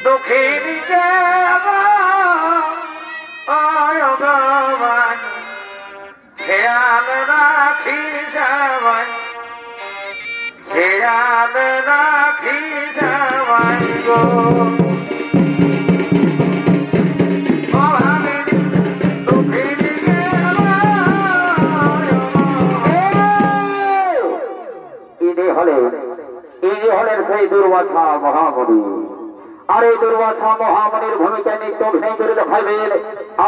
দুঃখিনী ভগবান খেয়াল রাখি যাবাই খেয়াল রাখি যাবাই গো সেই দুর্বাসা মহামণি আর এই দুর্বাসা মহামণির ভূমিকা নিত্য অভিনয় করে দেখাইবেন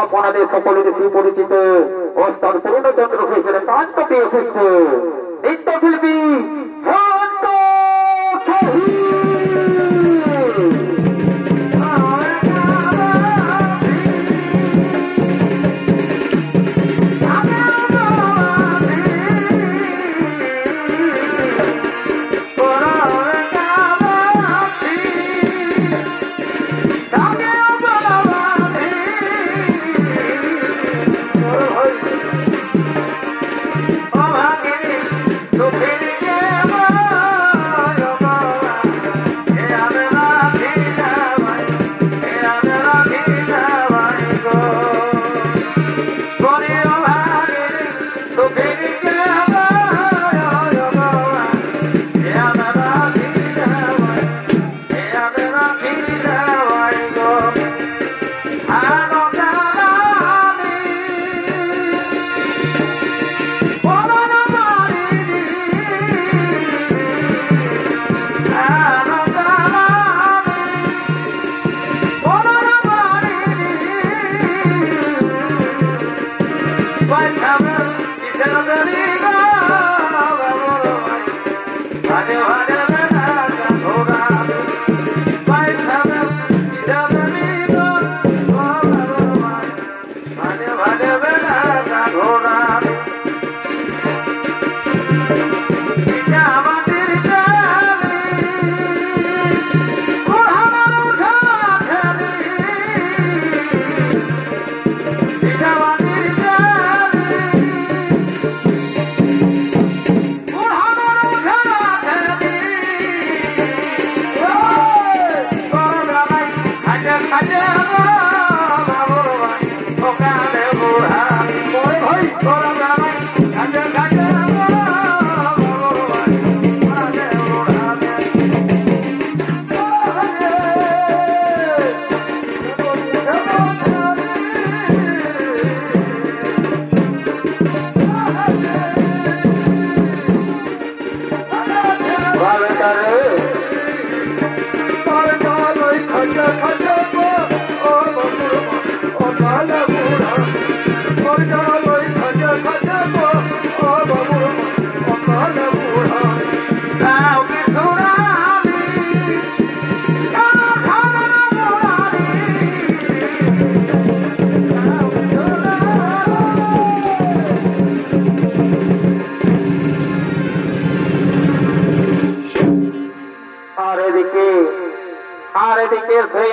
আপনাদের সকলের সুপরিচিত ওস্তাদ পূর্ণচন্দ্র ঘোষের কান্তকে এসেছে নৃত্যশিল্পী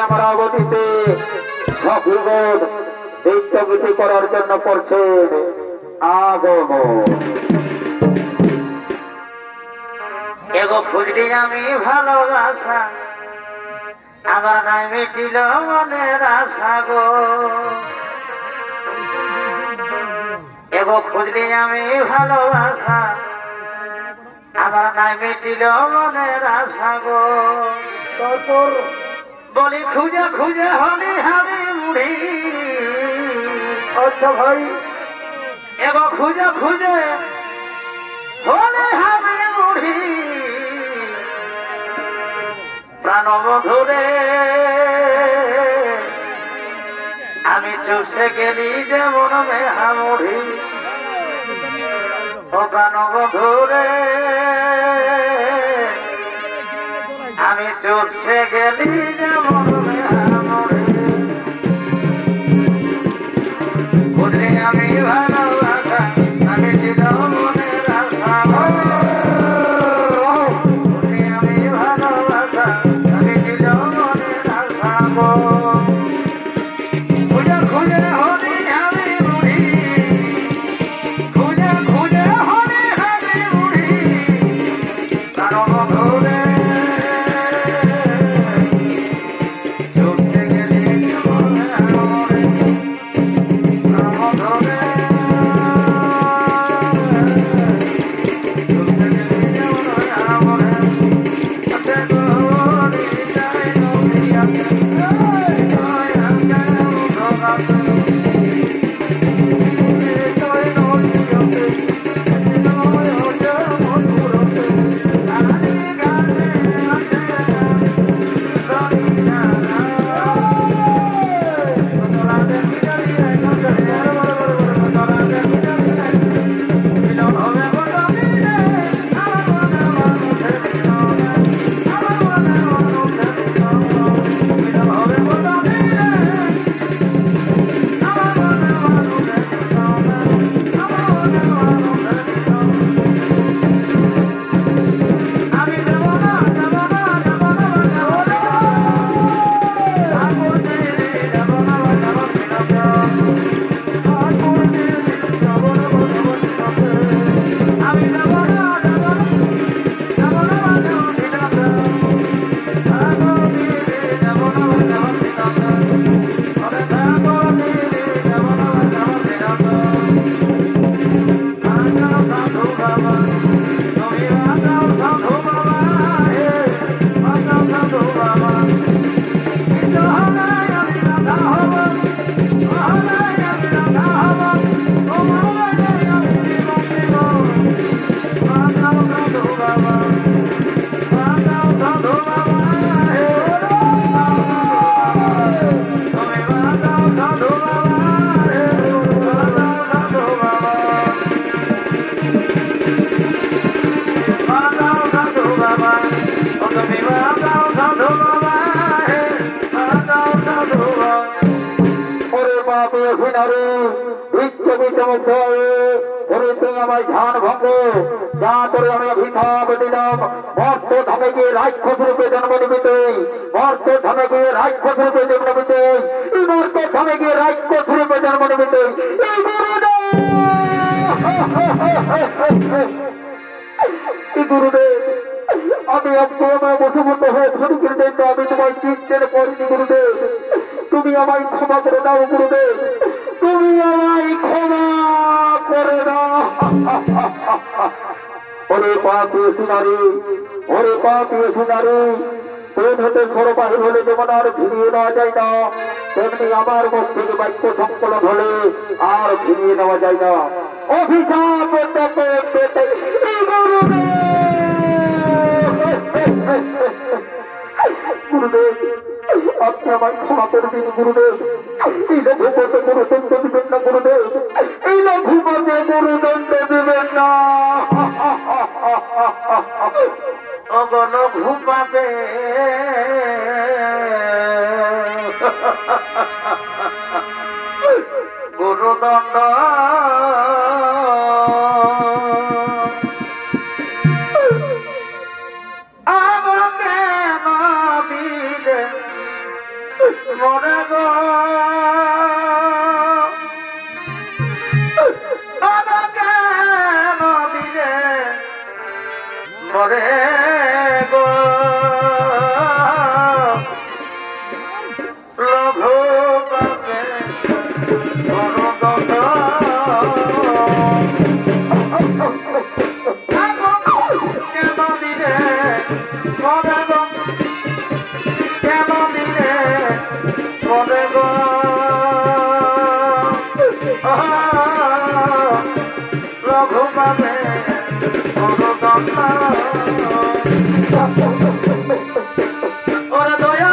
আমার অবধিতে ভক্তিবোধ নৃত্যগীতি করার জন্য করছেন আগমন। এগো খুঁজলি আমি ভালোবাসা আমার নাই মিটিল মনের আশা গো এগো খুঁজলি আমি ভালোবাসা আমার নাই মিটিল মনের আশা গো তারপর বলি খুঁজে খুঁজে হলি হারি মুড়ি আচ্ছা ভাই এবার খুঁজে খুঁজে হলি হারি মুড়ি প্রাণবধূরে আমি চুষে গেলি যেমন মেহা মুড়ি ও প্রাণবধূরে আমি চুষে গেলি যেমন মেহা মুড়ি বুঝলি আমি ভালোবাসা আমি ছিল মনের আশা বুঝলি আমি ধ্যান ভঙ্গ যা করে আমি অভিশাপ দিলাম মর্ত ধামে গিয়ে রাক্ষস রূপে জন্ম নিবিতে মর্ত ধামে গিয়ে রাক্ষস রূপে জন্ম নিবিতে মর্ত ধামে গিয়ে রাক্ষস রূপে জন্ম নিবিতে গুরুদেব আমি আপনার বসুমত হয়ে শরীরের জন্য আমি তোমায় চিন্তের করিনি গুরুদেব তুমি আমায় ক্ষমা করে দাও গুরুদেব তুমি আমায় ক্ষমা করে দাও ওরে পাপি সুনারী ওরে পাপি সুনারী প্রেম হতে সরবাহী হলে যেমন আর ফিরিয়ে নেওয়া যায় না তেমনি আমার মধ্যে বাক্য সংকলন হলে আর ফিরিয়ে নেওয়া যায় না অভিশাপ গুরুদেব আপনি আমায় ক্ষমা করে দিন গুরুদেব এই লঘুপথে গুরুদণ্ড দিবেন না গুরুদেব এই লঘুপথে গুরুদণ্ড দিবেন না অগণ ঘুমাবে গুরুদণ্ড আমাকে নবীরে মরে গো আমাকে নবীরে মরে গো লঘু পাবে গুরুদণ্ড কেন দিলে মরে গো কেন দিলে মরে গো লঘু পাবে গুরুদণ্ড ওরে দয়া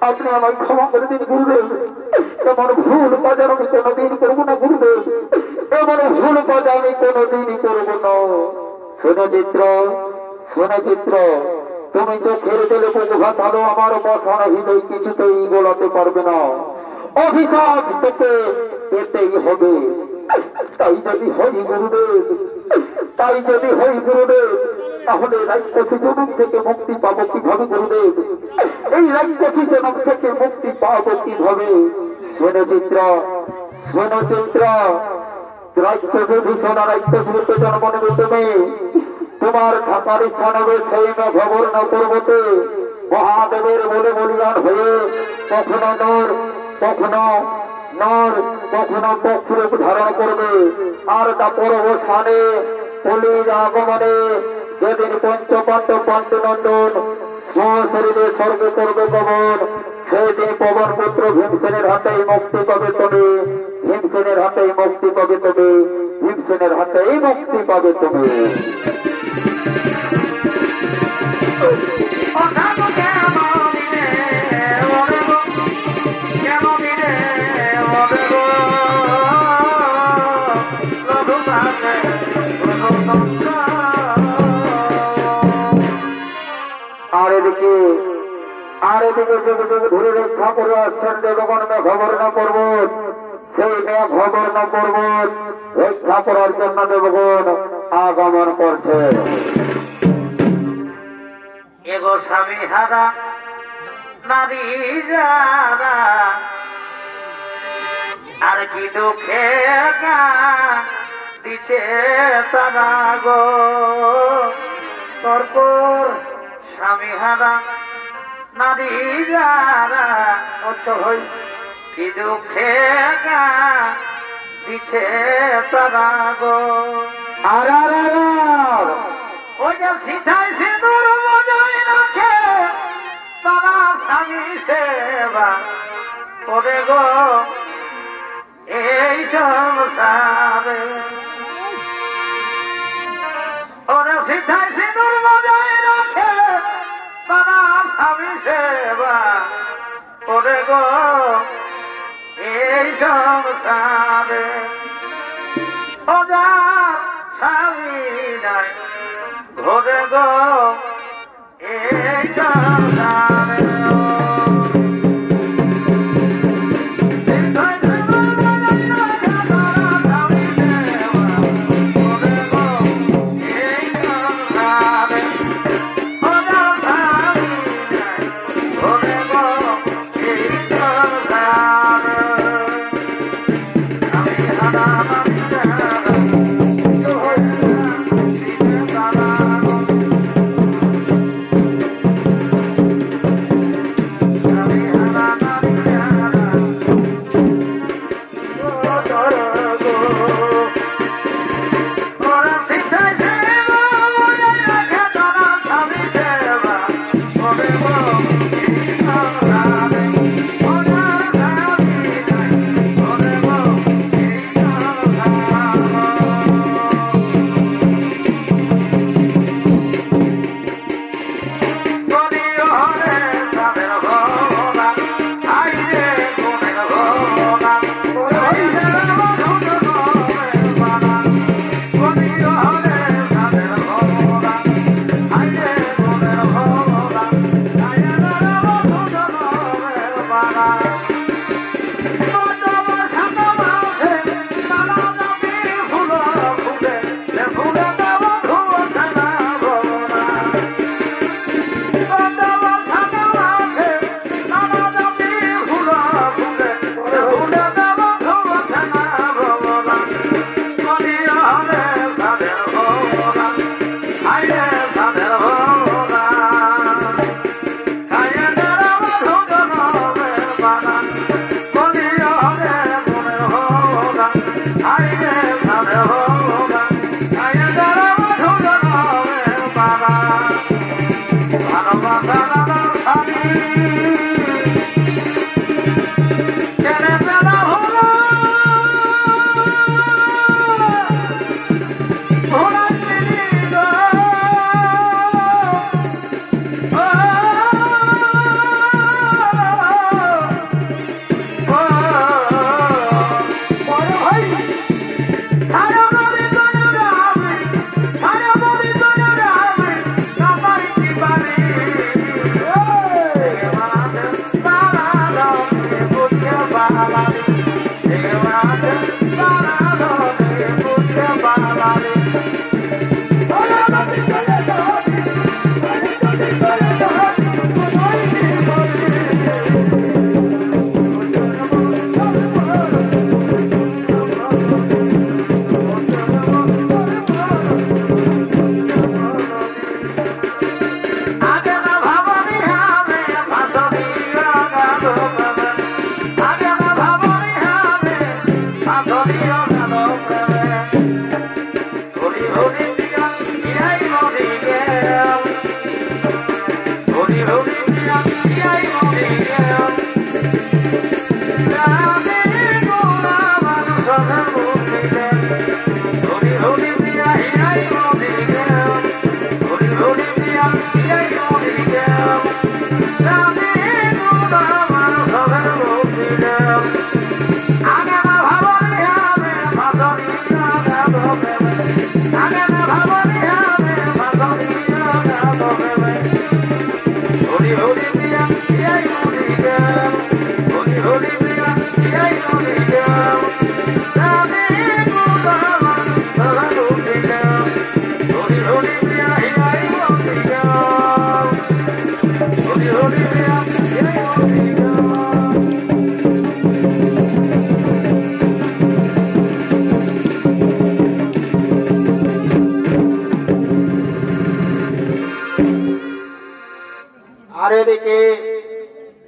আপনি আমায় ক্ষমা করে দিন গুরুদেব। এমন ভুল কাজ আমি কোনোদিন করবো না গুরুদেব, এমন ভুল কাজ আমি কোনোদিনই করবো না। শোনো চিত্র, শোনো চিত্র, তুমি চোখের তেলে প্রতিঘাত হলো আমার বসন হৃদয় কিছুতেই গোলাতে পারবে না। অভিশাপ তোকে পেতেই হবে। তাই যদি হই গুরুদেব, তাই যদি হই গুরুদেব, তাহলে রাক্ষসী জনম থেকে মুক্তি পাবো কিভাবে গুরুদেব? এই রাক্ষসী জনম থেকে মুক্তি পাবো কিভাবে? শোনো চিত্র, শোনো চিত্র, রাক্ষসী ভীষণ রাক্ষসীতে জন্ম নেবে তুমি। তোমার থাকার ইচ্ছা নেবে সেই খবর না পর্বতে মহাদেবের বলে বলিদান হয়ে কখনো নর, কখনো নর, কখনো পক্ষরূপ ধারণ করবে। আর তা পরবর্তী কলির আগমনে যেদিন পঞ্চপাণ্ডব পাণ্ডুনন্দন শরীরে স্বর্গে করবে গমন, সেদিন পবন পুত্র ভীমসেনের হাতেই মুক্তি পাবে তুমি। ভীমসেনের হাতেই মুক্তি পাবে তুমি। ভীমসেনের হাতেই মুক্তি পাবে তুমি। আর এদিকে ধরে রক্ষা করে আসছেন দেবগণ মেঘবর্ণ পর্বত। সেই মেঘবর্ণ পর্বত রক্ষা করার জন্য দেবগণ আগমন করছে। এগো স্বামী হারা নারী যারা আর কি দুঃখে দিচ্ছে তারা গো। তারপর স্বামী হারা নারী যারা অর্থ হই কি দুঃখে দিচ্ছে তারা গো। আর ওই যে সিধাই সিঁদুর বজায় রাখে তারা স্বামী সেবা করে গো এই সংসারে। ওরা সিধাই সিঁদুর বজায় রাখে তারা স্বামী সেবা করে গো এই সংসারে। ও যার স্বামী নাই ঘরে গো এই সংসারে।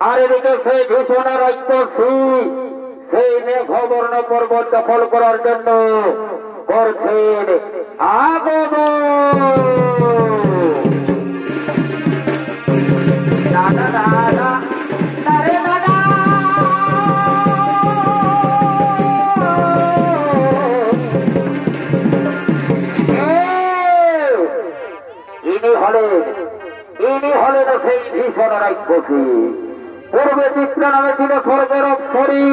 আর এদিকে সেই ভীষণের ঐক্যশ্রী সেই মেঘবর্ণ পর্বত দখল করার জন্য করছেন আগমন। দাদা দাদা আরে দাদা ইনি হলেন সেই ভীষণ রাক্ষসী। পূর্বে চিত্র নামে ছিল স্বর্গের অপ্সরী,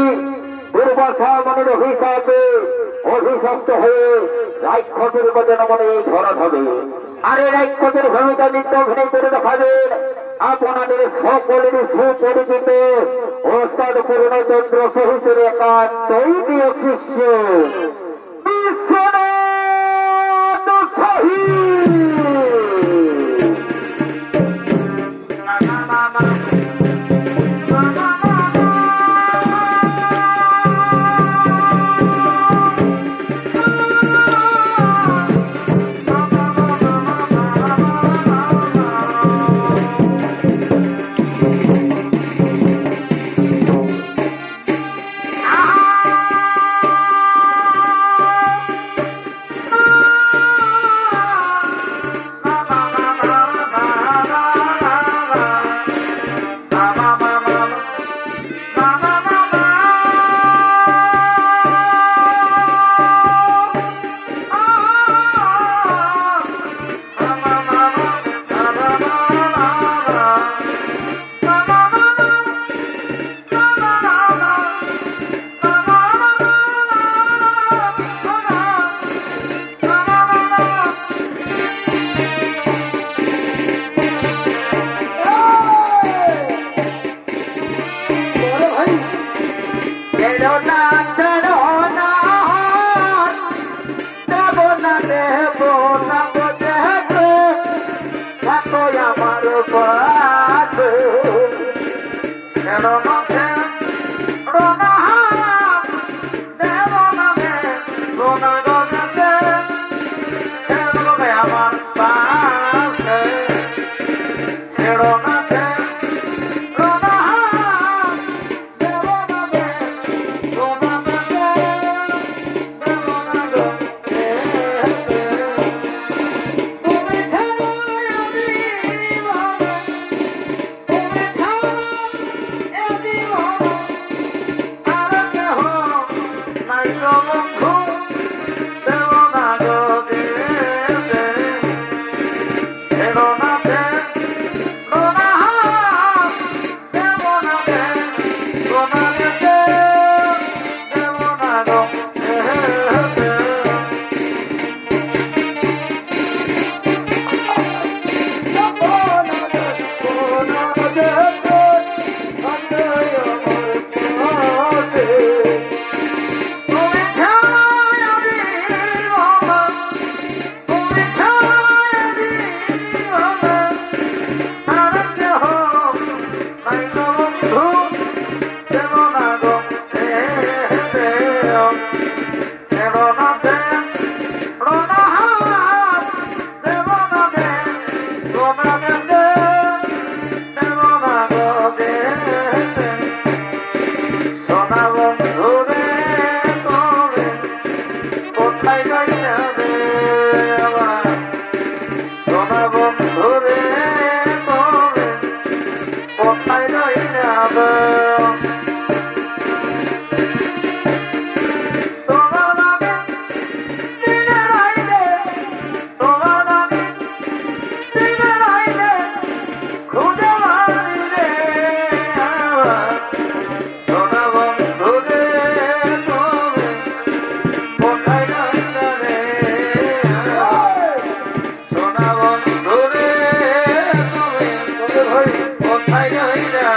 দুর্বাসা মনের অভিশাপে অভিশপ্ত হয়ে রাক্ষসের জনমনে এই ধরন হবে। আর এই রাক্ষসের ভূমিকা নৃত্য অভিনয় করে দেখাবেন আপনাদের সকলের সুপরিচিত ওস্তাদ পূর্ণচন্দ্র সহিতের একান্তই প্রিয় শিষ্য বিশ্বনাথ শহীদ। তুমি কোথায় রইলাম তোমার আমি দিনে রাইলে তোমার আমি দিনে রাইলে খুঁজে মারি রে সোনা বন্ধু রে তুমি কোথায় রইলা রে সোনা বন্ধু রে তুমি কোথায় রইলা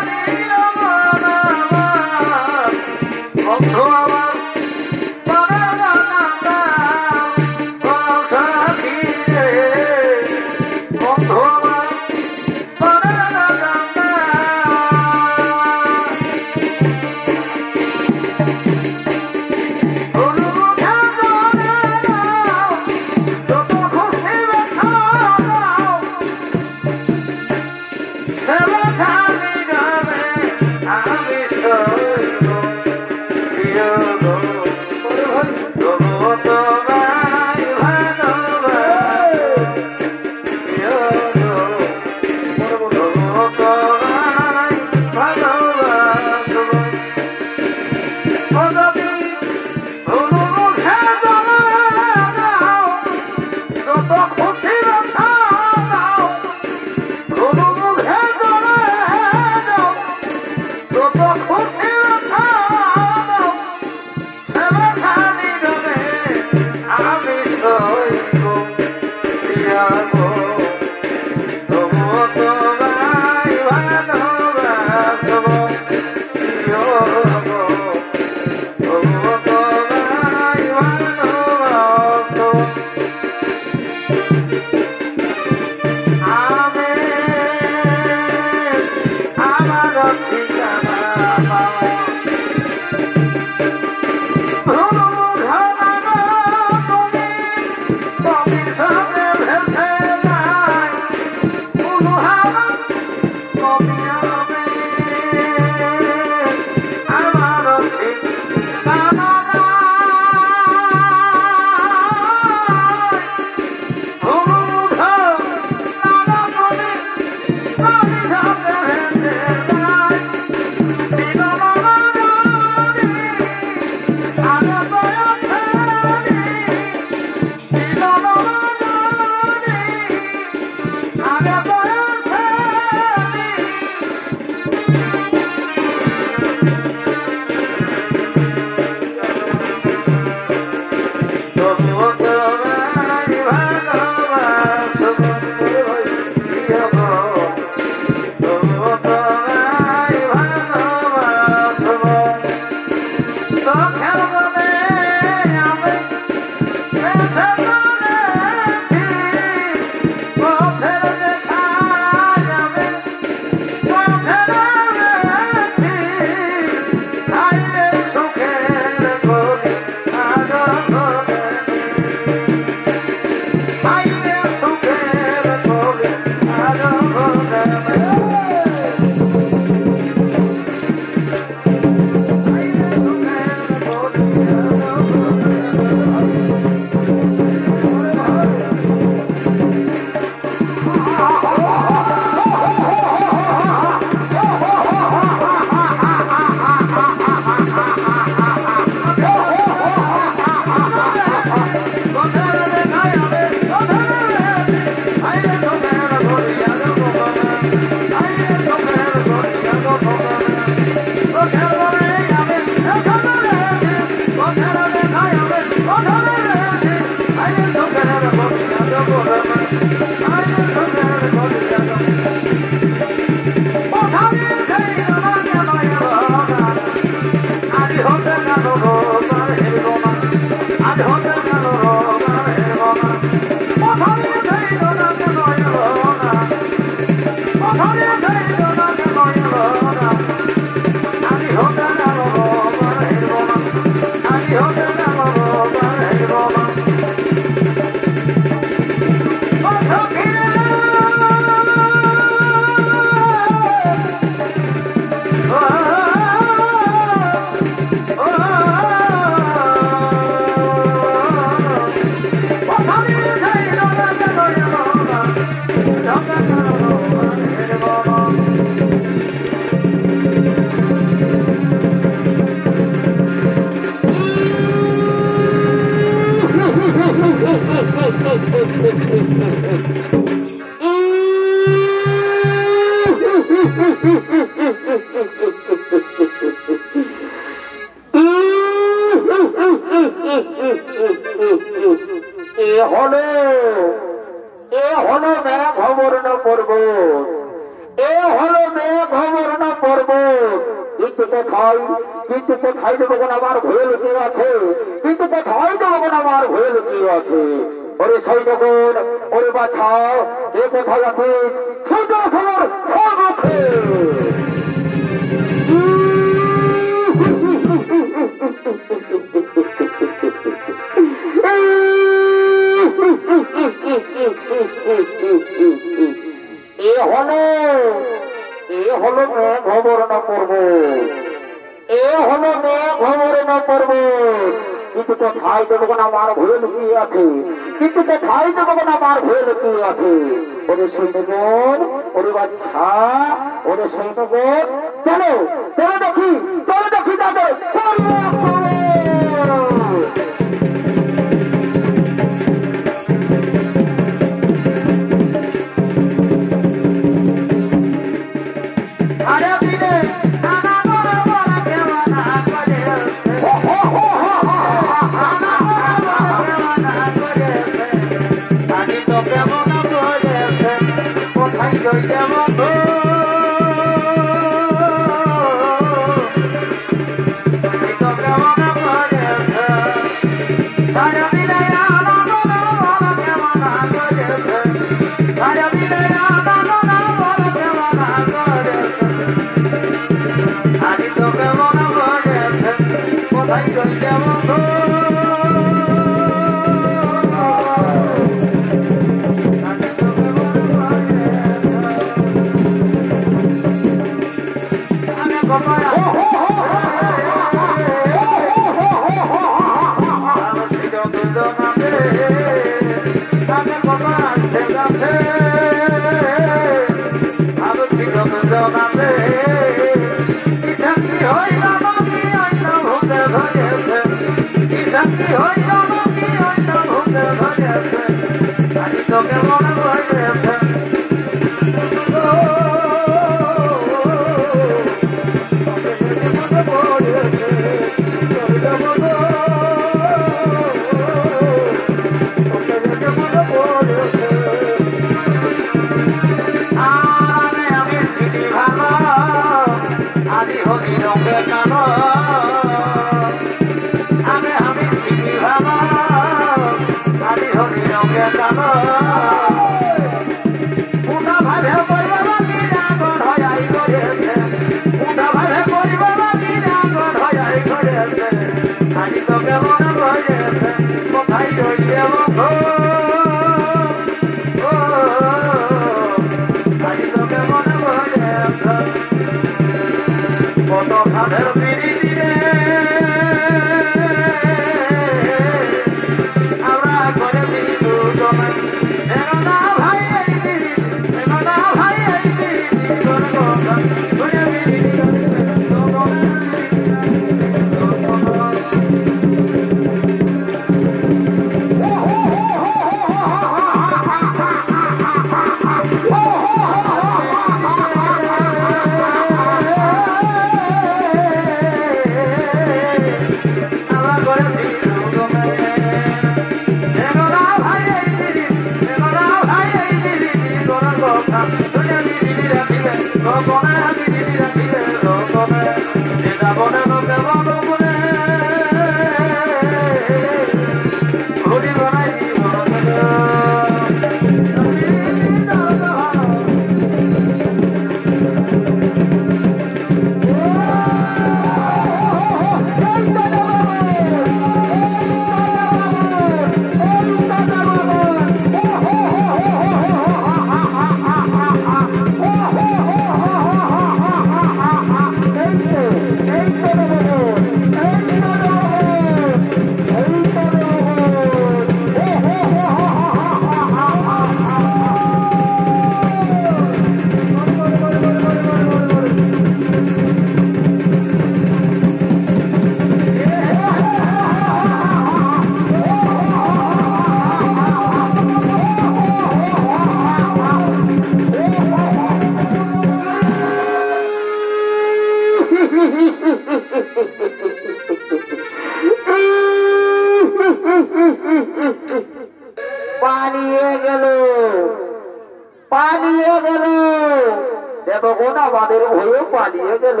দেবগণ আমাদের ভয়ে পালিয়ে গেল,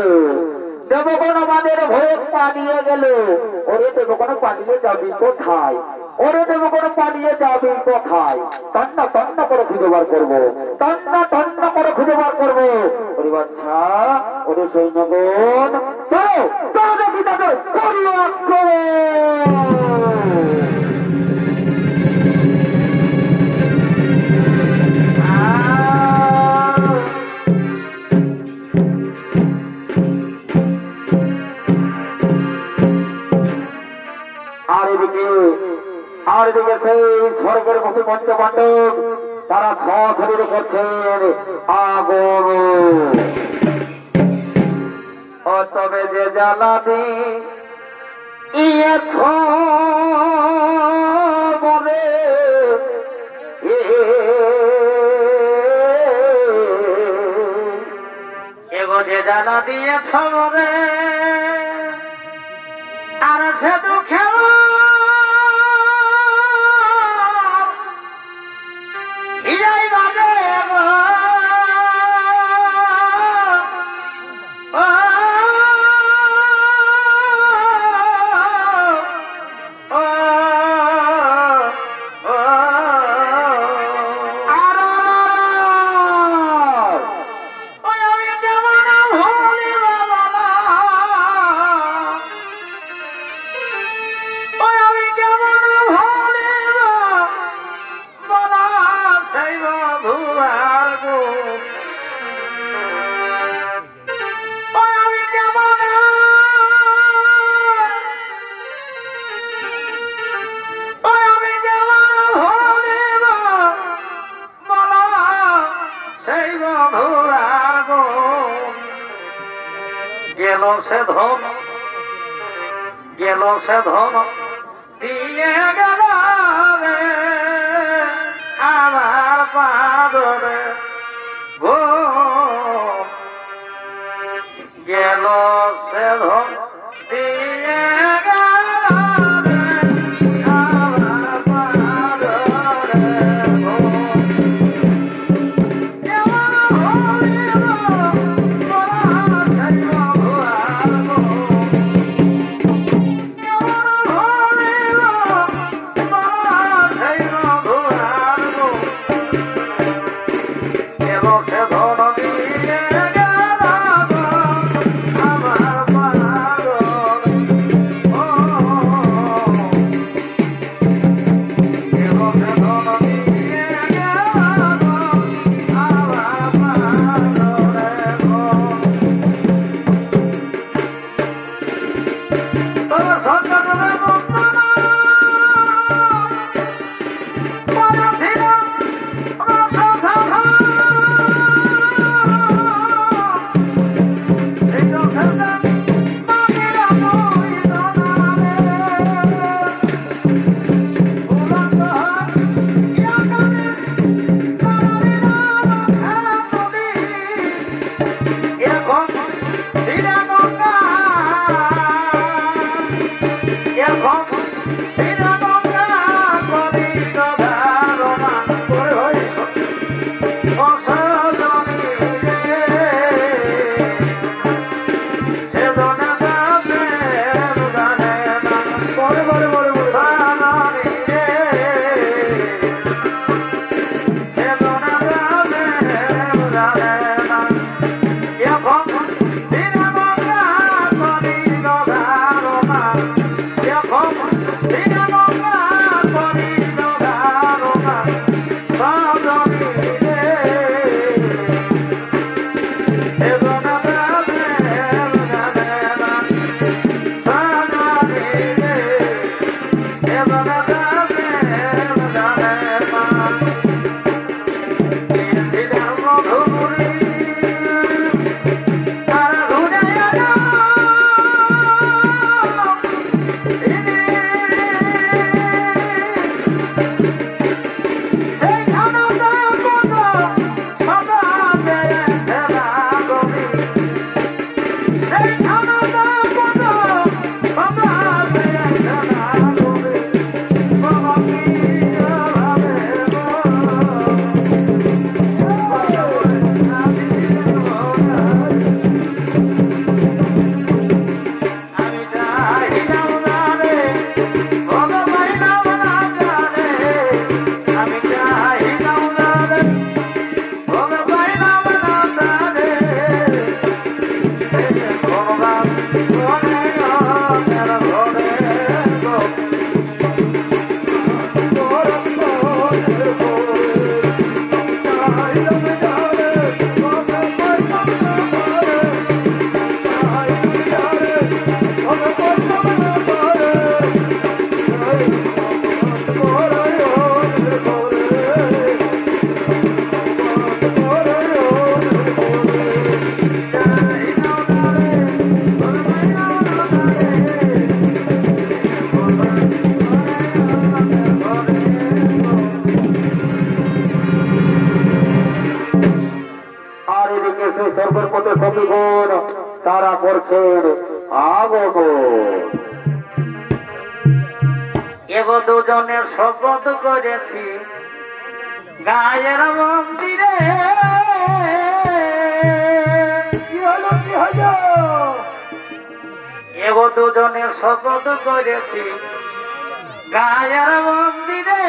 দেবগণ আমাদের ভয়ে পালিয়ে গেল। ওরে দেবগণ পালিয়ে যাবি কোথায়, ওরে দেবগণ পালিয়ে যাবি কোথায়? তন্ন তন্ন করে খুঁজে বার করবো, তন্ন তন্ন করে খুঁজে বার করবো। ওরে বাচ্চা, ওরে সৈন্যগণ, চলো চলো দেখি তাদের করি আক্রমণ। আর এদিকে সেই স্বর্গের মুখে পঞ্চপাণ্ডব তারা সশরীরে করছেন আগুন। ও তবে যে জ্বালা দিয়েছ মনে, এগো যে জ্বালা দিয়েছ মনে, আর সে দুঃখে গেল সে ধন দিয়ে গেল রে আমার পাদরে গো, গেল সে ধন দিয়ে গেল রে আমার পাদরে গো। এদিকে সখীগণ তারা করছেন আগমন। এগো দুজনের শপথ করেছি গায়ের মন্দিরে। কি হলো কি হলো? এগো দুজনের শপথ করেছি গায়ের মন্দিরে।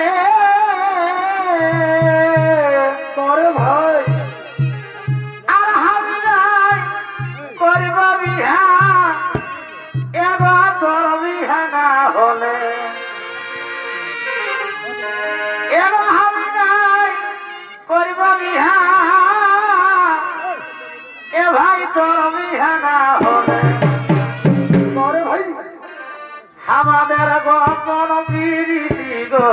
তোর ভাই আর আমি নাই করব বিহা, এবার তোর বিহা না হলে এবার আমি নাই করব বিহা, এ ভাই তোর বিহা না হলে তোরে ভাই আমাদের গোপন প্রীতি গো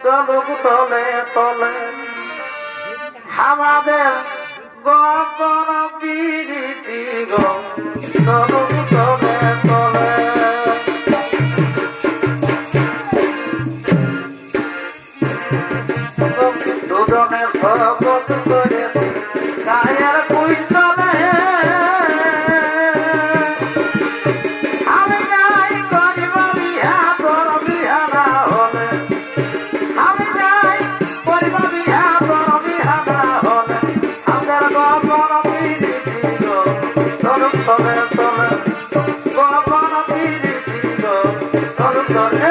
চলুক তলে তলে, আমাদের গোপন প্রীতি গো চলুক তলে তলে। দুজনের শপথ করেছি গায়ের কুইন্তলে, আমি নাই করিব বিহা তোর বিহা না হলে, আমি নাই করিব বিহা তোর বিহা না হলে, আমাদের গোপন প্রীতি গো চলুক তলে তলে, গোপন প্রীতি গো চলুক তলে।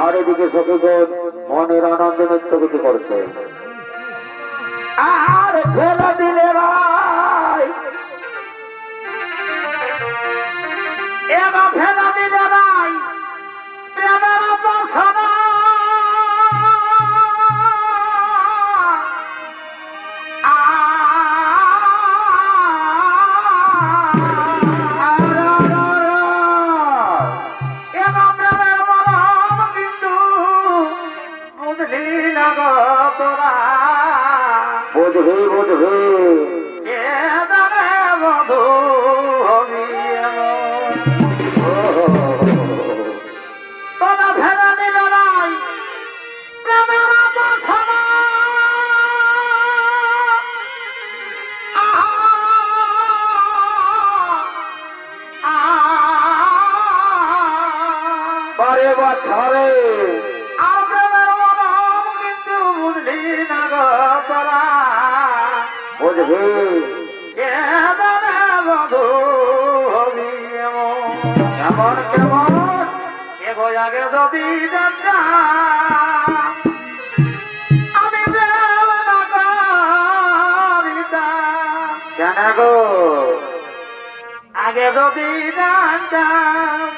আর এদিকে সখীগণ মনের আনন্দে নৃত্য কিছু করছে। আর ফেলা দিলে ভাই, এবার ফেলা দিলে ভাই প্রেমের বাসনা, এবার প্রেমের মরম কিন্তু বুঝলি না গো তোরা, বুঝবি বুঝবি কে জানে বধু হবি তোরা ভেবে নিলে নাই প্রেমের বাসনা। বারে বাছারে আর প্রেমের মরম কিন্তু বুঝলি না গো তোরা, বুঝবি কে জানে বধু হবি কেমন কেমন এগো আগে যদি জানতাম আমি প্রেম না করিতাম, কেন গো আগে যদি জানতাম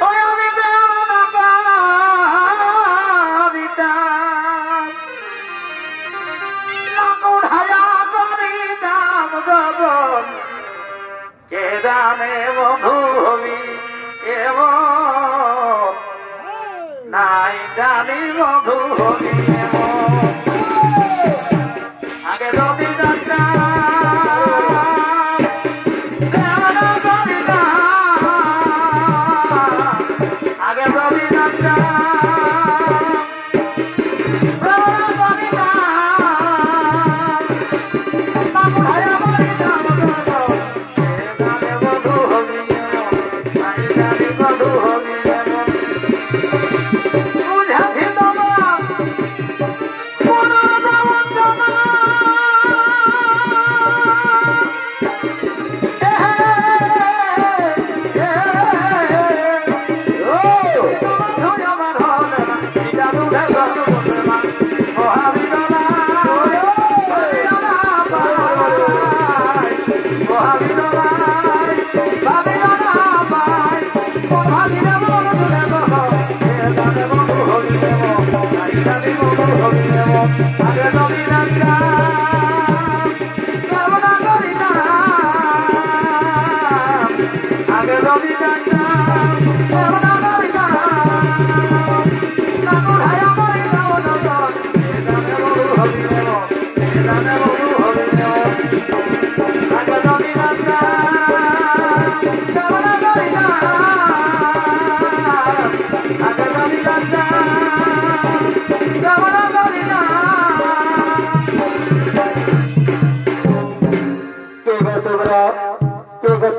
ওই আমি প্রেম না করিতাম, উঠায়া করিতাম গগন, কে জানে বধু হবি এমন নাই জানি বধু হলি আগে যদি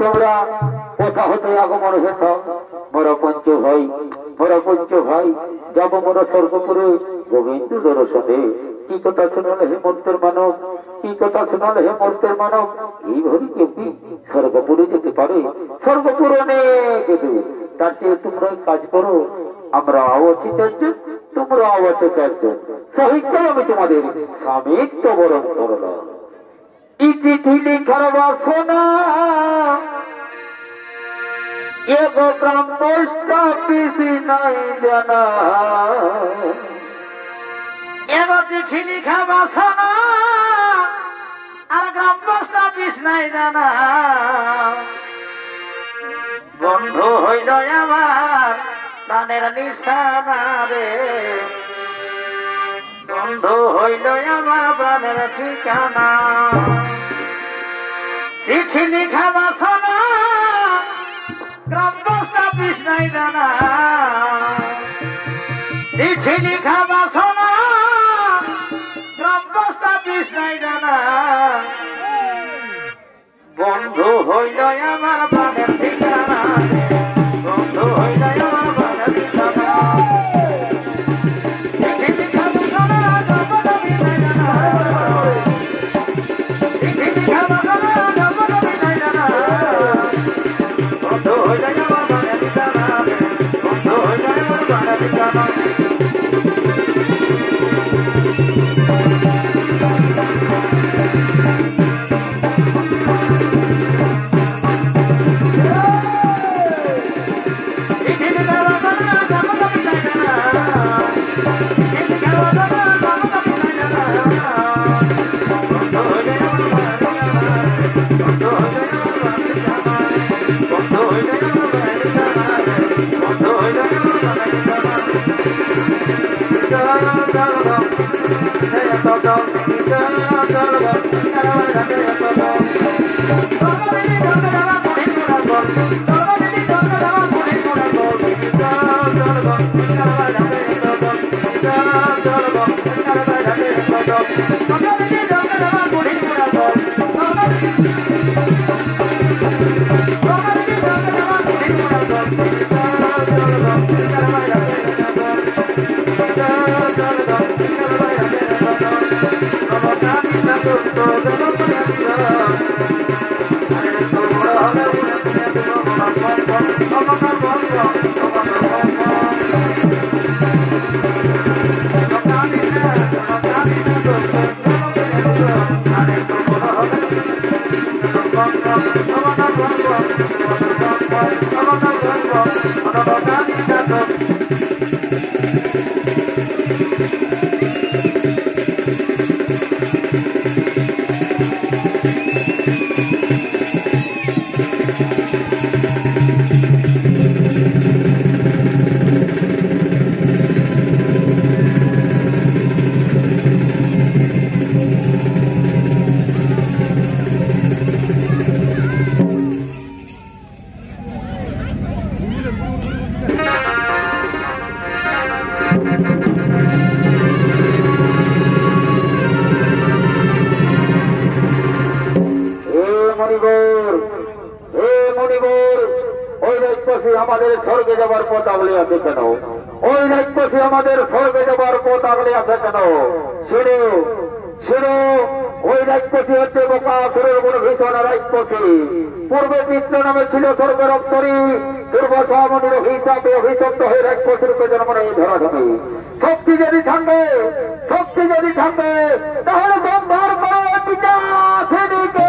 তোমরা কোথা হতে আগমন হেত মোর পঞ্চ ভাই যাব মোর স্বর্গপুরে গোবিন্দ দর্শনে কি কথা শুনলে হে মর্তের মানব কি কথা শুনলে হে মর্তের মানব এইভাবে কেউ কি স্বর্গপুরে যেতে পারে স্বর্গপুর অনেক দূর তার চেয়ে তোমরা কাজ করো আমরা আছি চারজন তোমরা আছো চারজন সহিতই আমি তোমাদের স্বামিত্ব বরণ করলাম এই চিঠি লিখার বাসনা এগো গ্রাম পোস্ট অফিসি নাই জানা এগো চিঠি লিখা বাসনা আর গ্রাম পোস্ট অফিস নাই জানা বন্ধু হইল আমার প্রাণের নিশানা রে বন্ধু হইল আমার প্রাণের ঠিকানা চিঠি লিখা বাসনা গ্রাম পোস্ট অফিস নাই জানা চিঠি লিখা বাসনা গ্রাম পোস্ট অফিস নাই জানা বন্ধু হইল আমার প্রাণের ঠিকানা বন্ধু হইল আমার প্রাণের ঠিকানা চিঠি লিখা বাসনা গ্রাম পোস্ট অফিস নাই জানা চিঠি লিখা বাসনা গ্রাম পোস্ট অফিস নাই জানা বন্ধু হইল আমার প্রাণের ঠিকানা বন্ধু হইল আমার প্রাণের ঠিকানা মণিবর, হে মণিবর, ওই রাজপথে আমাদের স্বর্গে যাবার পথ আগলে আছে কেন? ওই রাজপথে আমাদের স্বর্গে যাবার পথ আগলে আছে কেন? শুনো শুনো, ওই রাজপথে হচ্ছে বকাসুরের বড় ভীষণ রাজপথে। পূর্বে চিত্র নামে ছিল স্বর্গের অপ্সরী, দুর্বাসা মনির হিসাবে অভিশপ্ত হয়ে রাজপথের জন্ম নেই ধরাধমে। শক্তি যদি থাকবে, শক্তি যদি থাকবে, তাহলে সংহার করো পিতা সেদিকে।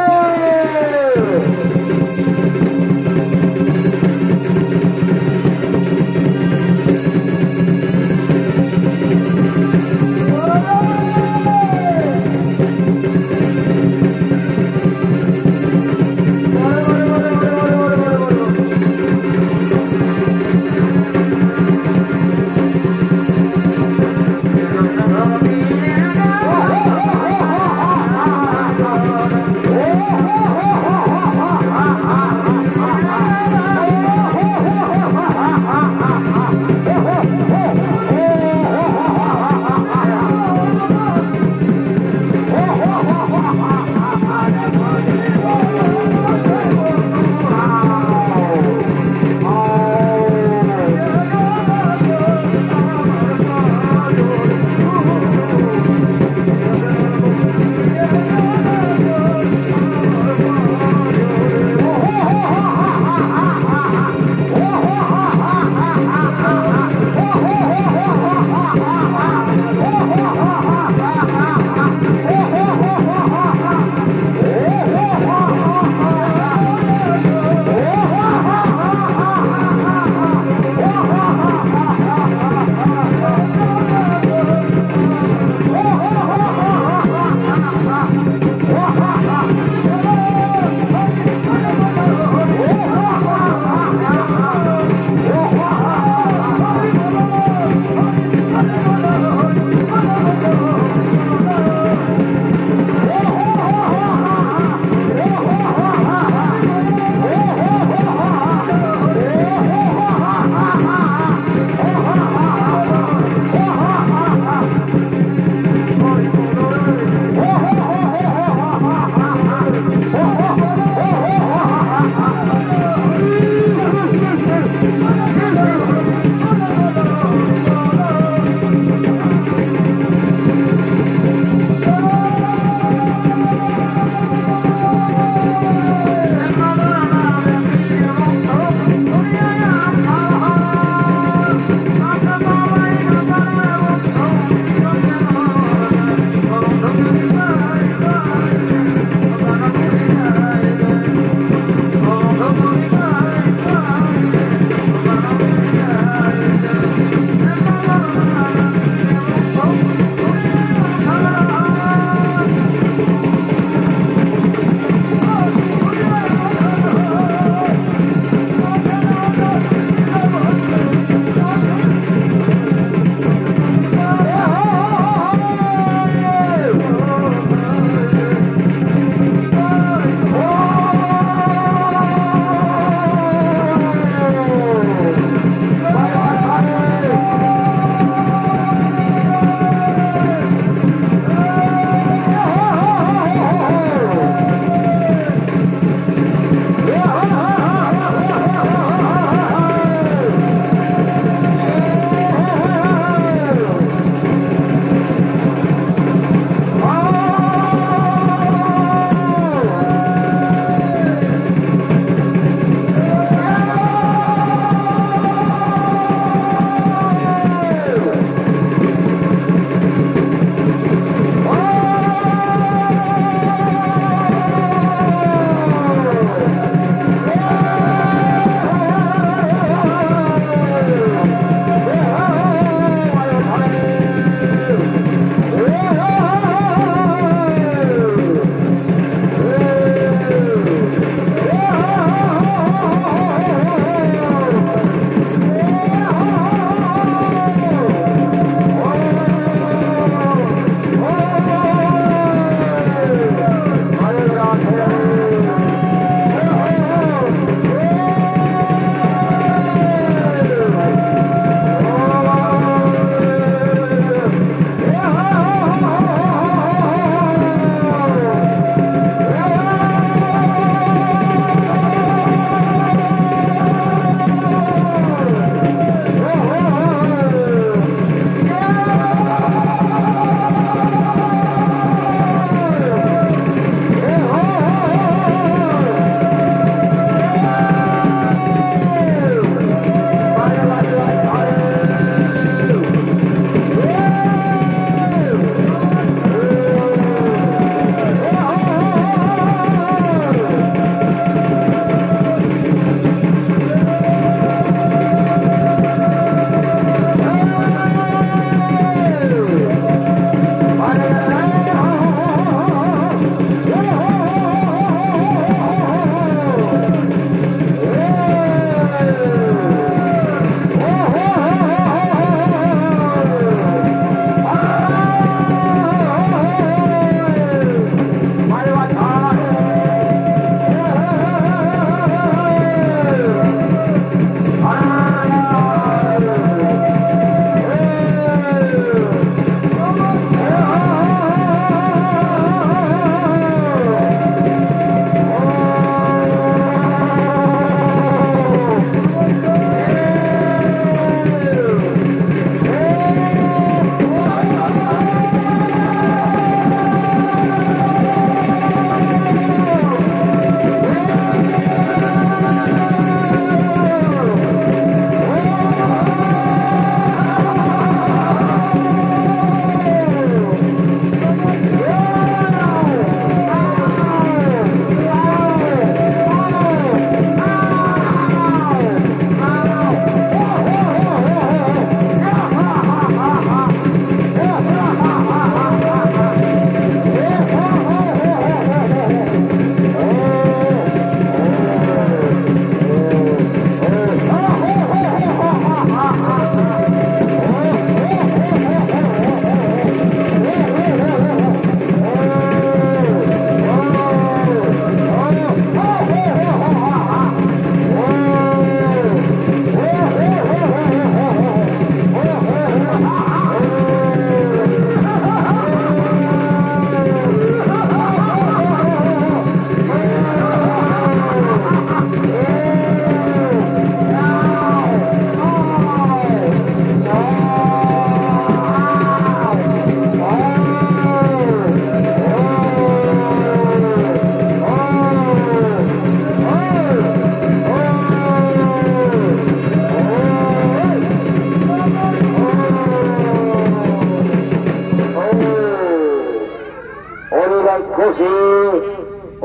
রাক্ষসী,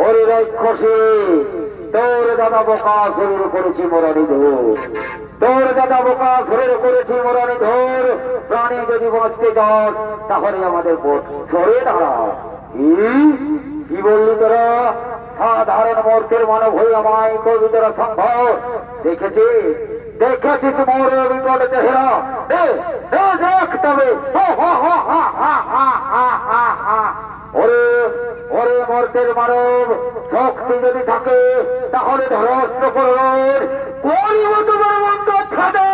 ওরে রাক্ষসী, তোর দাদা বোকা শরীর করেছি মরানি ধর, তোর দাদা বোকা শরীর করেছি মরানি ধর। প্রাণী যদি বাঁচতে যাস তাহলে আমাদের সরে দাঁড়া। কি বললি তোরা? সাধারণ মূর্তির মানব হয়ে আমায় করবি তোরা সম্ভব? দেখেছি দেখেছি তোমার বিকট চেহারা, দেখ তবে। ওরে ওরে মূর্তির মানব, শক্তি যদি থাকে তাহলে ধরস্ত করবেন, করিব তোমার মন্দ ছাড়ে।